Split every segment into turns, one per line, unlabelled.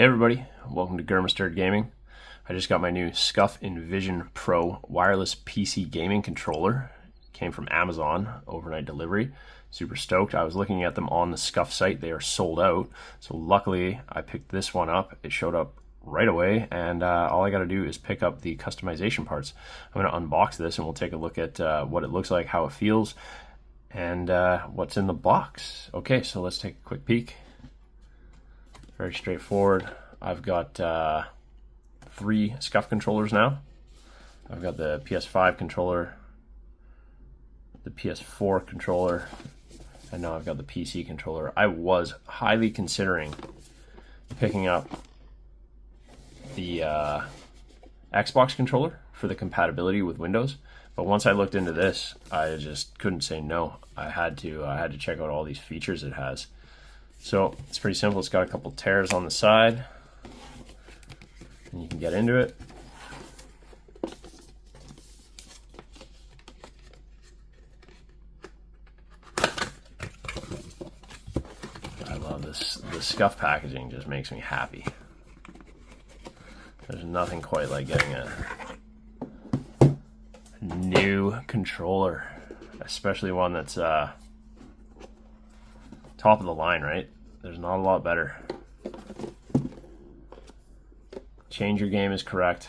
Hey everybody, welcome to Grr-Must-Errd Gaming. I just got my new Scuf Envision Pro wireless PC gaming controller. Came from Amazon, overnight delivery. Super stoked. I was looking at them on the Scuf site. They are sold out. So luckily I picked this one up. It showed up right away, and all I got to do is pick up the customization parts. I'm going to unbox this and we'll take a look at what it looks like, how it feels, and what's in the box. Okay, so let's take a quick peek. Very straightforward. I've got 3 Scuf controllers now. I've got the PS5 controller, the PS4 controller, and now I've got the PC controller. I was highly considering picking up the Xbox controller for the compatibility with Windows, but once I looked into this, I just couldn't say no. I had to check out all these features it has. So it's pretty simple. It's got a couple tears on the side, and you can get into it. I love this. The Scuf packaging just makes me happy. There's nothing quite like getting a new controller, especially one that's top of the line, right? There's not a lot better. Change your game is correct.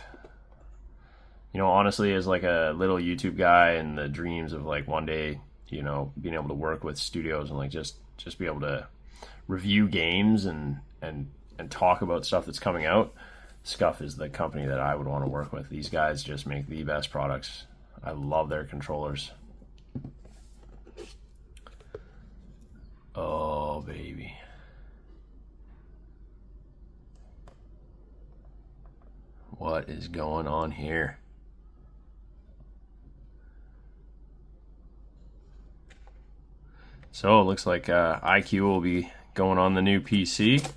You know, honestly, as like a little YouTube guy and the dreams of like one day, you know, being able to work with studios and like just be able to review games and talk about stuff that's coming out, Scuf is the company that I would want to work with. These guys just make the best products. I love their controllers. Oh, baby. What is going on here? So it looks like IQ will be going on the new PC.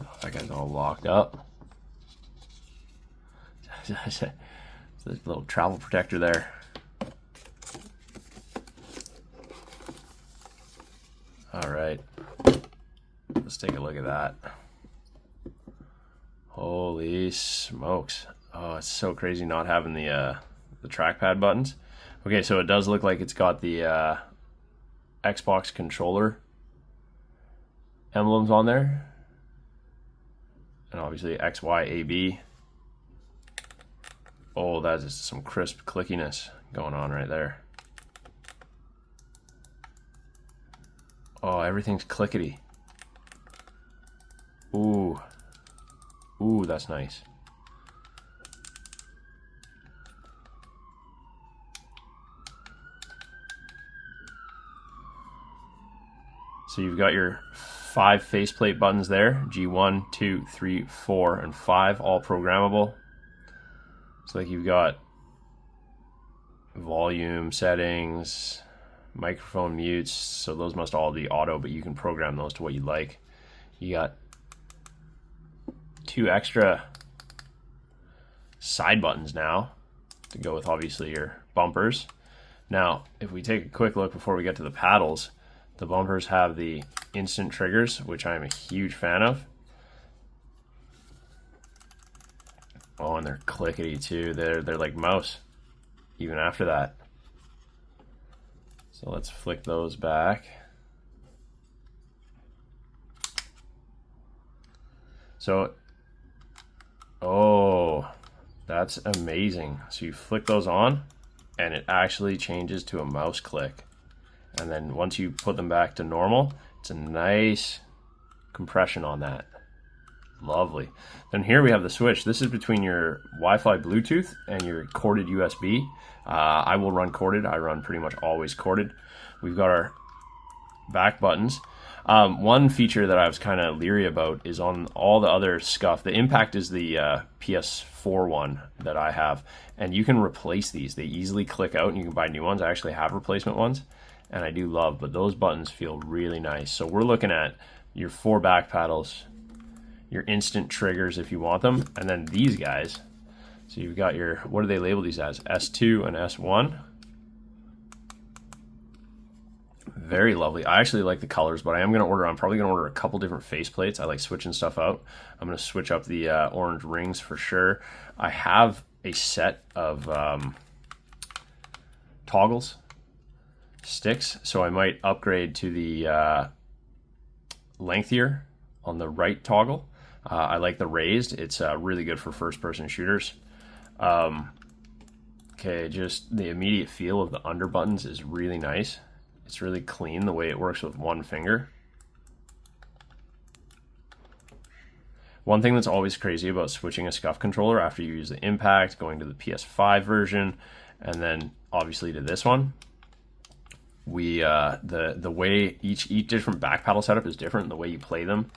Oh, that guy's all locked up. There's a little travel protector there. All right, let's take a look at that. Holy smokes. Oh, it's so crazy not having the trackpad buttons. Okay, so it does look like it's got the Xbox controller emblems on there. And obviously X, Y, A, B. Oh, that's just some crisp clickiness going on right there. Oh, everything's clickety. Ooh. Ooh, that's nice. So you've got your 5 faceplate buttons there. G1, 2, 3, 4, and 5, all programmable. It's like you've got volume settings, microphone mutes, so those must all be auto, but you can program those to what you like. You got 2 extra side buttons now to go with obviously your bumpers. Now, if we take a quick look before we get to the paddles, the bumpers have the instant triggers, which I'm a huge fan of. Oh, and they're clickety too. They're like mouse, even after that. So let's flick those back. So, oh, that's amazing. So you flick those on and it actually changes to a mouse click. And then once you put them back to normal, it's a nice compression on that. Lovely. Then here we have the switch. This is between your Wi-Fi Bluetooth and your corded USB. I will run corded. I run pretty much always corded. We've got our back buttons. One feature that I was kind of leery about is on all the other Scuf. The Impact is the PS4 one that I have, and you can replace these. They easily click out and you can buy new ones. I actually have replacement ones, and I do love, but those buttons feel really nice. So we're looking at your 4 back paddles, your instant triggers if you want them, and then these guys. So you've got your, what do they label these as? S2 and S1. very lovely. I actually like the colors, but I'm probably going to order a couple different faceplates. I like switching stuff out. I'm going to switch up the orange rings for sure. I have a set of toggles, sticks, so I might upgrade to the lengthier on the right toggle. I like the raised. It's really good for first-person shooters. Okay, just the immediate feel of the under buttons is really nice. It's really clean the way it works with one finger. One thing that's always crazy about switching a Scuf controller after you use the Impact, going to the PS5 version, and then obviously to this one, the way each different back paddle setup is different. The way you play them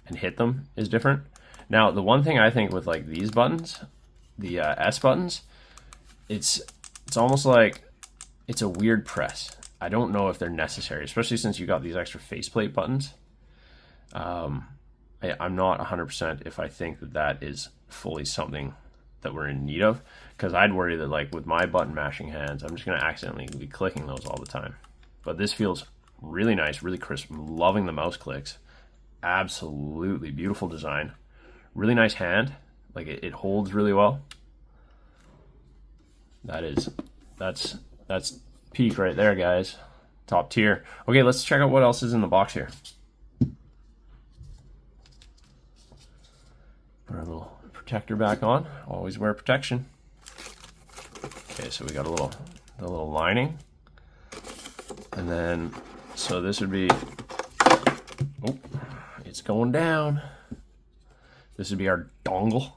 and hit them is different. Now, the one thing I think with like these buttons, the S buttons, it's almost like it's a weird press. I don't know if they're necessary, especially since you got these extra faceplate buttons. I'm not 100% if I think that is fully something that we're in need of, because I'd worry that like with my button mashing hands, I'm just going to accidentally be clicking those all the time. But this feels really nice, really crisp. I'm loving the mouse clicks. Absolutely beautiful design. Really nice hand. Like it holds really well. That's peak right there, guys. Top tier. Okay, let's check out what else is in the box here. Put our little protector back on. Always wear protection. Okay, so we got the little lining. And then, so this would be, oh, it's going down. This would be our dongle.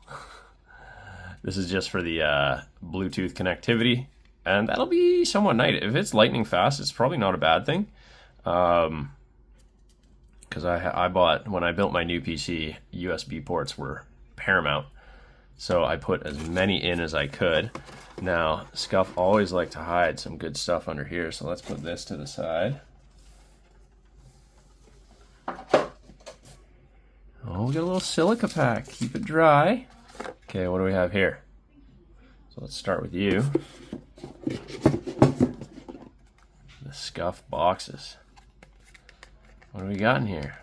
This is just for the Bluetooth connectivity. And that'll be somewhat nice. If it's lightning fast, it's probably not a bad thing. Because I bought, when I built my new PC, USB ports were paramount. So I put as many in as I could. Now, Scuf always like to hide some good stuff under here. So let's put this to the side. Oh, we got a little silica pack. Keep it dry. Okay, what do we have here? So let's start with you. The Scuf boxes. What do we got in here?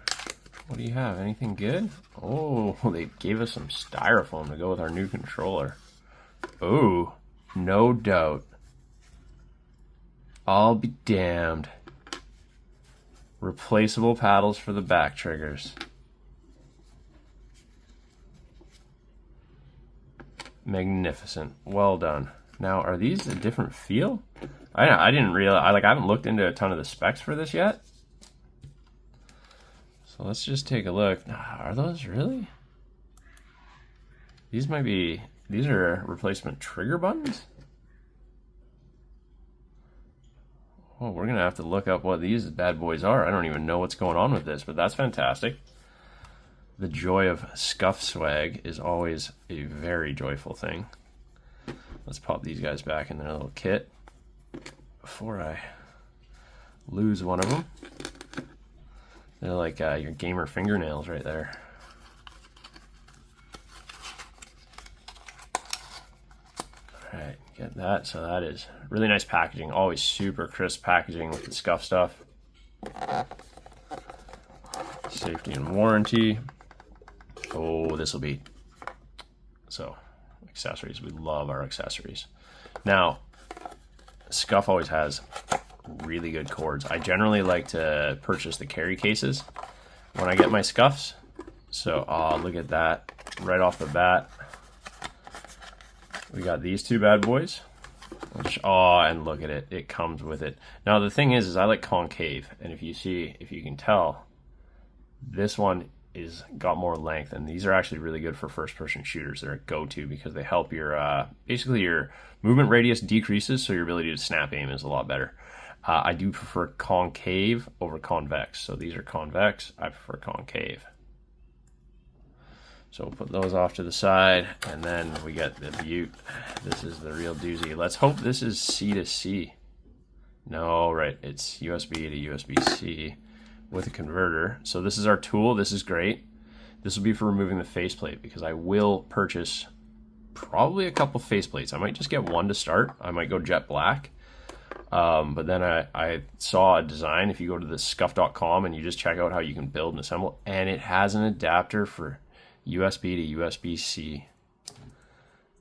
What do you have? Anything good? Oh, they gave us some styrofoam to go with our new controller. Oh, no doubt. I'll be damned. Replaceable paddles for the back triggers. Magnificent. Well done. Now, are these a different feel? I didn't realize, I haven't looked into a ton of the specs for this yet. So let's just take a look. Are those really? These are replacement trigger buttons? Oh, we're gonna have to look up what these bad boys are. I don't even know what's going on with this, but that's fantastic. The joy of Scuf swag is always a very joyful thing. Let's pop these guys back in their little kit before I lose one of them. They're like your gamer fingernails right there. All right, get that. So that is really nice packaging. Always super crisp packaging with the Scuf stuff. Safety and warranty. Oh, this will be, so accessories. We love our accessories. Now, Scuf always has really good cords. I generally like to purchase the carry cases when I get my Scufs. So, look at that right off the bat. We got these two bad boys. Which, and look at it. It comes with it. Now, the thing is I like concave. And if you can tell, this one is got more length, and these are actually really good for first-person shooters. They're a go-to because they help your basically your movement radius decreases, so your ability to snap aim is a lot better. I do prefer concave over convex, so these are convex. I prefer concave. So we'll put those off to the side, and then we get the Butte. This is the real doozy. Let's hope this is C to C. No, right, it's USB to USB-C. With a converter. So this is our tool. This is great. This will be for removing the faceplate, because I will purchase probably a couple faceplates. I might just get one to start. I might go jet black. But then I saw a design. If you go to the scuf.com and you just check out how you can build and assemble, and it has an adapter for USB to USB-C.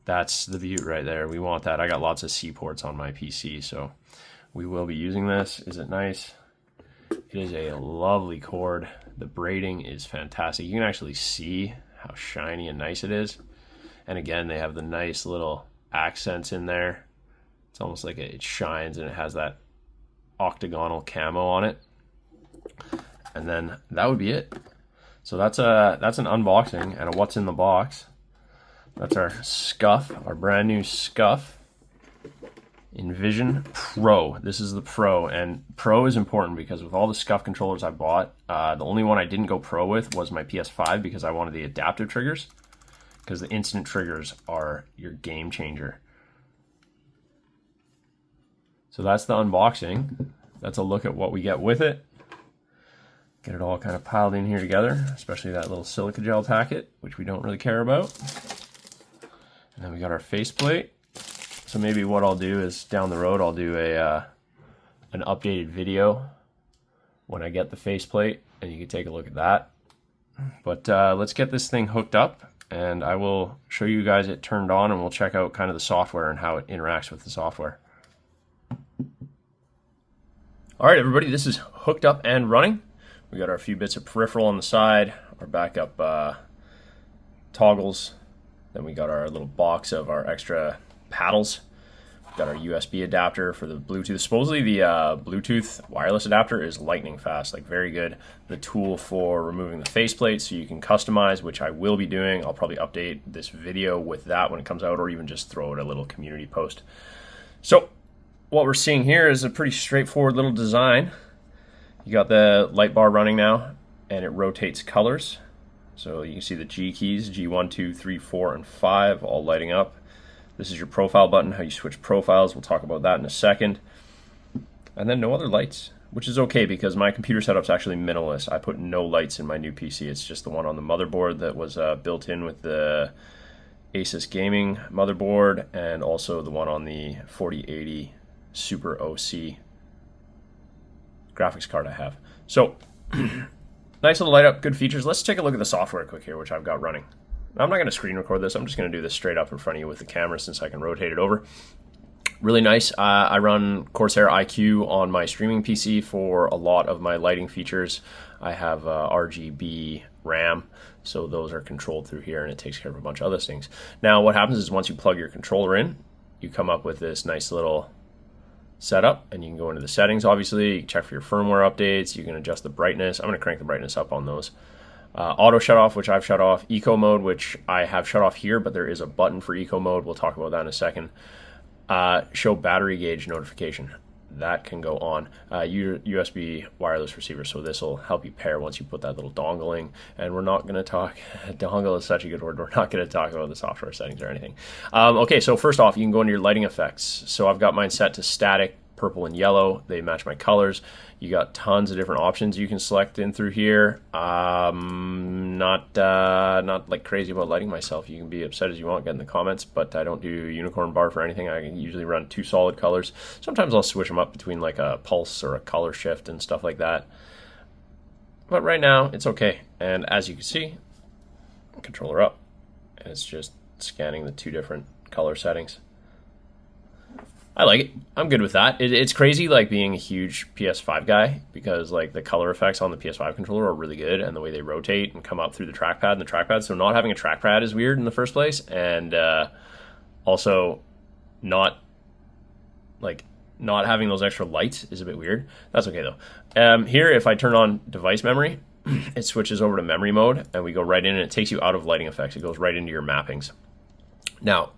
That's the beaut right there. We want that. I got lots of C ports on my PC, so we will be using this. Is it nice? It is a lovely cord. The braiding is fantastic. You can actually see how shiny and nice it is. And again, they have the nice little accents in there. It's almost like it shines, and it has that octagonal camo on it. And then that would be it. So that's an unboxing and a what's in the box. That's our Scuf, our brand new Scuf Envision Pro. This is the Pro, and Pro is important because with all the Scuf controllers I bought, the only one I didn't go Pro with was my PS5 because I wanted the adaptive triggers, because the instant triggers are your game changer. So that's the unboxing. That's a look at what we get with it. Get it all kind of piled in here together, especially that little silica gel packet, which we don't really care about. And then we got our faceplate. So maybe what I'll do is down the road, I'll do an updated video when I get the faceplate, and you can take a look at that. But let's get this thing hooked up, and I will show you guys it turned on, and we'll check out kind of the software and how it interacts with the software. All right, everybody, this is hooked up and running. We got our few bits of peripheral on the side, our backup toggles. Then we got our little box of our extra paddles. We've got our USB adapter for the Bluetooth. Supposedly the Bluetooth wireless adapter is lightning fast, like very good. The tool for removing the faceplate so you can customize, which I will be doing. I'll probably update this video with that when it comes out, or even just throw it a little community post. So what we're seeing here is a pretty straightforward little design. You got the light bar running now, and it rotates colors. So you can see the G keys, G1, 2, 3, 4, and 5 all lighting up. This is your profile button, how you switch profiles. We'll talk about that in a second. And then no other lights, which is okay because my computer setup's actually minimalist. I put no lights in my new PC. It's just the one on the motherboard that was built in with the Asus gaming motherboard, and also the one on the 4080 Super OC graphics card I have. So nice little light up, good features. Let's take a look at the software quick here, which I've got running. I'm not going to screen record this. I'm just going to do this straight up in front of you with the camera since I can rotate it over. Really nice. I run Corsair iQ on my streaming PC for a lot of my lighting features. I have RGB RAM, so those are controlled through here, and it takes care of a bunch of other things. Now, what happens is once you plug your controller in, you come up with this nice little setup, and you can go into the settings. Obviously, you can check for your firmware updates. You can adjust the brightness. I'm going to crank the brightness up on those. Auto shut off, which I've shut off. Eco mode, which I have shut off here, but there is a button for eco mode. We'll talk about that in a second. Show battery gauge notification. That can go on. USB wireless receiver, so this will help you pair once you put that little dongle in. And we're not going to talk, dongle is such a good word, we're not going to talk about the software settings or anything. Okay, so first off, you can go into your lighting effects. So I've got mine set to static, purple and yellow. They match my colors. You got tons of different options you can select in through here. Not like crazy about lighting myself. You can be upset as you want, get in the comments, but I don't do unicorn bar for anything. I usually run 2 solid colors. Sometimes I'll switch them up between like a pulse or a color shift and stuff like that. But right now it's okay. And as you can see, controller up, and it's just scanning the 2 different color settings. I like it. I'm good with that. It's crazy, like being a huge PS5 guy, because like the color effects on the PS5 controller are really good, and the way they rotate and come up through the trackpad and the trackpad. So not having a trackpad is weird in the first place, and also not having those extra lights is a bit weird. That's okay though. Here, if I turn on device memory, it switches over to memory mode, and we go right in, and it takes you out of lighting effects. It goes right into your mappings. Now,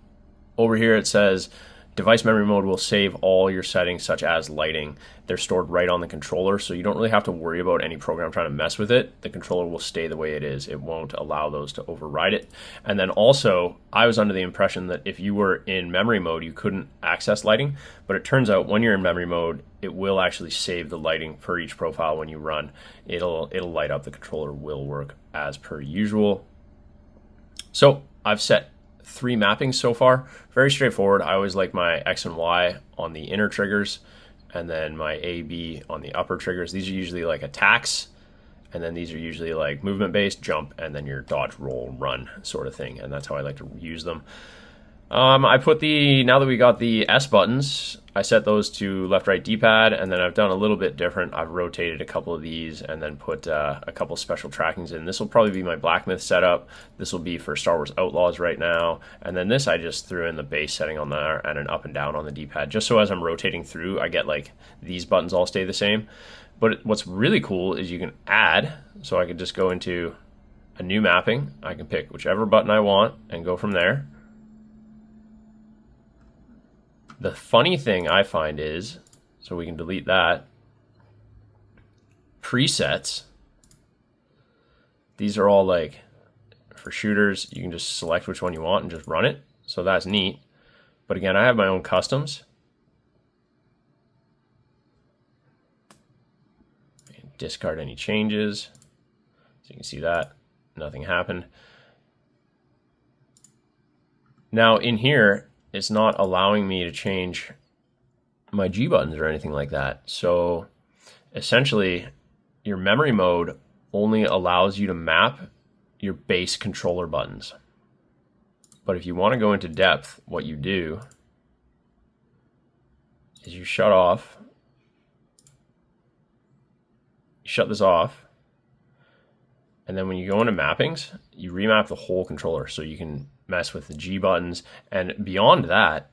over here it says device memory mode will save all your settings such as lighting. They're stored right on the controller, so you don't really have to worry about any program trying to mess with it. The controller will stay the way it is. It won't allow those to override it. And then also, I was under the impression that if you were in memory mode, you couldn't access lighting, but it turns out when you're in memory mode, it will actually save the lighting for each profile when you run. It'll light up. The controller will work as per usual. So I've set 3 mappings so far. Very straightforward. I always like my X and Y on the inner triggers, and then my A, B on the upper triggers. These are usually like attacks, and then these are usually like movement based, jump, and then your dodge, roll, run sort of thing, and that's how I like to use them. I put now that we got the S buttons, I set those to left, right, D-pad, and then I've done a little bit different. I've rotated a couple of these and then put a couple special trackings in. This will probably be my Black Myth setup. This will be for Star Wars Outlaws right now. And then this I just threw in the base setting on there and an up and down on the D-pad, just so as I'm rotating through, I get like these buttons all stay the same. But what's really cool is you can add, so I could just go into a new mapping. I can pick whichever button I want and go from there. The funny thing I find is, so we can delete that, presets, these are all like for shooters. You can just select which one you want and just run it. So that's neat. But again, I have my own customs. Discard any changes. So you can see that nothing happened. Now in here, it's not allowing me to change my G buttons or anything like that. So essentially, your memory mode only allows you to map your base controller buttons. But if you want to go into depth, what you do is you shut this off, and then when you go into mappings, you remap the whole controller so you can mess with the G buttons. And beyond that,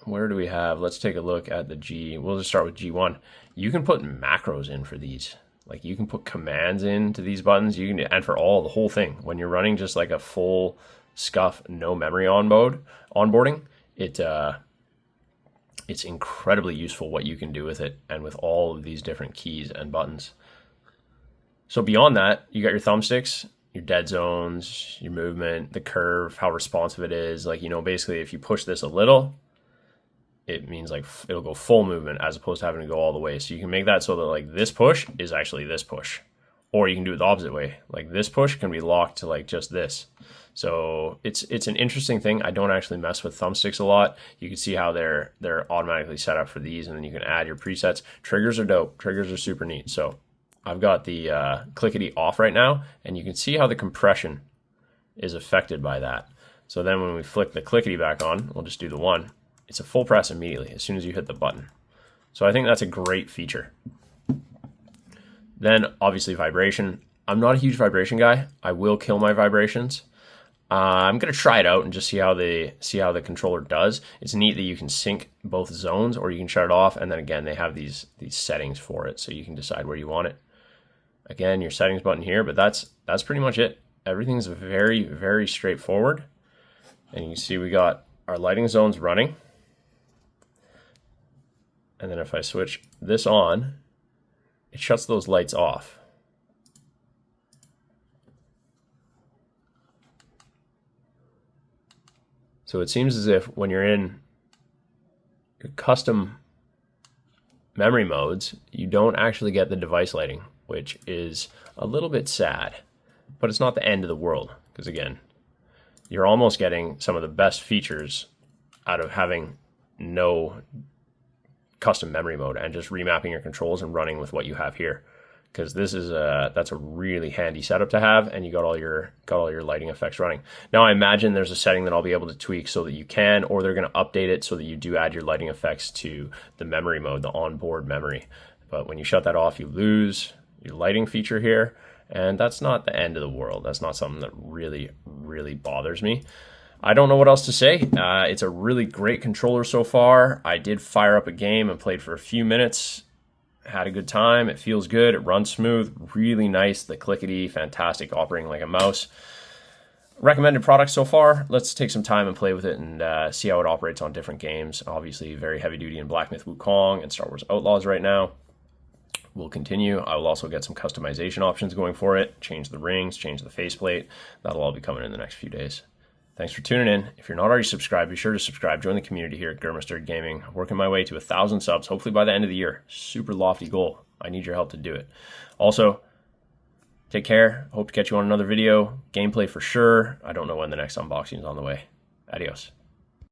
where do we have, let's take a look at the G. We'll just start with G1. You can put macros in for these. Like you can put commands into these buttons. You can, and for the whole thing, when you're running just like a full Scuf no memory onboarding, it's incredibly useful what you can do with it and with all of these different keys and buttons. So beyond that, you got your thumbsticks, your dead zones, your movement, the curve, how responsive it is. Like, you know, basically if you push this a little, it means like it'll go full movement as opposed to having to go all the way. So you can make that so that like this push is actually this push, or you can do it the opposite way. Like this push can be locked to like just this. So it's an interesting thing. I don't actually mess with thumbsticks a lot. You can see how they're automatically set up for these, and then you can add your presets. Triggers are dope. Triggers are super neat. So I've got the clickety off right now, and you can see how the compression is affected by that. So then when we flick the clickety back on, we'll just do the one. It's a full press immediately as soon as you hit the button. So I think that's a great feature. Then obviously vibration. I'm not a huge vibration guy. I will kill my vibrations. I'm gonna try it out and just see how the controller does. It's neat that you can sync both zones, or you can shut it off, and then again they have these settings for it, so you can decide where you want it. Again, your settings button here, but that's pretty much it. Everything's very, very straightforward. And you can see we got our lighting zones running. And then if I switch this on, it shuts those lights off. So it seems as if when you're in your custom memory modes, you don't actually get the device lighting, which is a little bit sad, but it's not the end of the world, because again, you're almost getting some of the best features out of having no custom memory mode and just remapping your controls and running with what you have here. Because this is that's a really handy setup to have, and you got all your lighting effects running. Now I imagine there's a setting that I'll be able to tweak so that you can, or they're going to update it so that you do add your lighting effects to the memory mode, the onboard memory. But when you shut that off, you lose your lighting feature here, and that's not the end of the world. That's not something that really, really bothers me. I don't know what else to say. It's a really great controller so far. I did fire up a game and played for a few minutes. Had a good time. It feels good. It runs smooth. Really nice. The clickety, fantastic, operating like a mouse. Recommended product so far. Let's take some time and play with it and see how it operates on different games. Obviously, very heavy duty in Black Myth Wukong and Star Wars Outlaws right now. We'll continue. I will also get some customization options going for it. Change the rings, change the faceplate. That'll all be coming in the next few days. Thanks for tuning in. If you're not already subscribed, be sure to subscribe. Join the community here at Grr-Must-Errd Gaming. I'm working my way to 1,000 subs, hopefully by the end of the year. Super lofty goal. I need your help to do it. Also, take care. Hope to catch you on another video. Gameplay for sure. I don't know when the next unboxing is on the way. Adios.